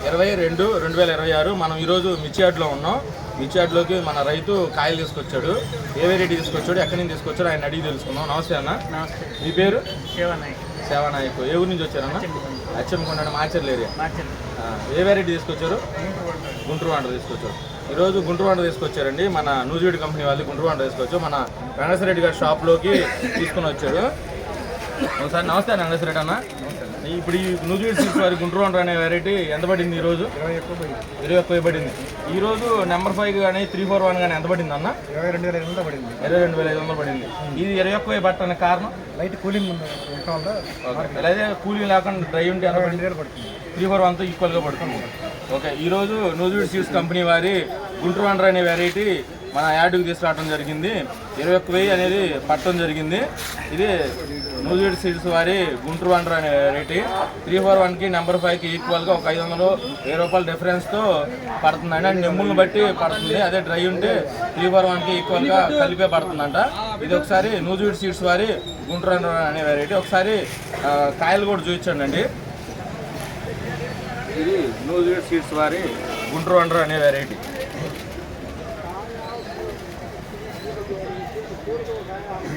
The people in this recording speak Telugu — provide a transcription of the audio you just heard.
22/2026 మనం ఈరోజు మిర్చి యార్డ్లో ఉన్నాం. మిర్చి యార్డ్లోకి మన రైతు కాయలు తీసుకొచ్చాడు. ఏ వెరైటీ తీసుకొచ్చాడు, ఎక్కడి నుంచి తీసుకొచ్చాడు ఆయన అడిగి తెలుసుకుందాం. నమస్తే అన్న. నమస్తే. మీ పేరు? సేవానాయక్. ఏ ఊరు నుంచి వచ్చారన్న? అచ్చంకొండ మాచర్ల ఏరియా. ఏ వెరైటీ తీసుకొచ్చారు? గుంటూరు వాంటర్ తీసుకొచ్చారు. ఈరోజు గుంటూరు వాంటర్ తీసుకొచ్చారండి. మన నూజివీడు కంపెనీ వాళ్ళు గుంటూరు వాంటర్ తీసుకొచ్చారు. మన వెంకటేశ్వరరెడ్డి గారి షాప్లోకి తీసుకుని వచ్చాడు. ఒకసారి నమస్తే అన్న వెంకటేశ్వరరెడ్డి అన్న. ఇప్పుడు ఈ నూజివీడు సీడ్స్ వారి గుంటూరు వాంటర్ అనే వెరైటీ ఎంత పడింది ఈరోజు? 21 పడింది. ఈరోజు నెంబర్ 5 కానీ 341 కానీ ఎంత పడింది అన్న? 22,500 పడింది. 22,500 పడింది. ఇది 21 పట్టడానికి కారణం లైట్ కూలింగ్ అలాగే కూలింగ్ లేకుండా డ్రై ఉంటే ఎంత పడింది? 341తో ఈక్వల్గా పడుతుంది. ఓకే, ఈరోజు నూజివీడు సీడ్స్ కంపెనీ వారి గుంటూరు వాంటర్ అనే వెరైటీ మన యార్డుకి తీసుకురావడం జరిగింది. 21,000 అనేది పట్టడం జరిగింది. ఇది నూజివీడు సీడ్స్ వారి గుంటూరు వాంటర్ అనే వెరైటీ 341కి నెంబర్ 5కి ఈక్వల్గా ఒక 500 రూపాయల డిఫరెన్స్తో పడుతుందండి. అంటే నెమ్ములను బట్టి పడుతుంది. అదే డ్రై ఉంటే 341కి ఈక్వల్గా కలిపే పడుతుందంట. ఇది ఒకసారి నూజివీడు సీడ్స్ వారి గుంటూరు వాంటర్ అనే వెరైటీ. ఒకసారి కాయలు కూడా చూపించండి అండి. ఇది నూజివీడు సీడ్స్ వారి గుంటూరు వాంటర్ అనే వెరైటీ.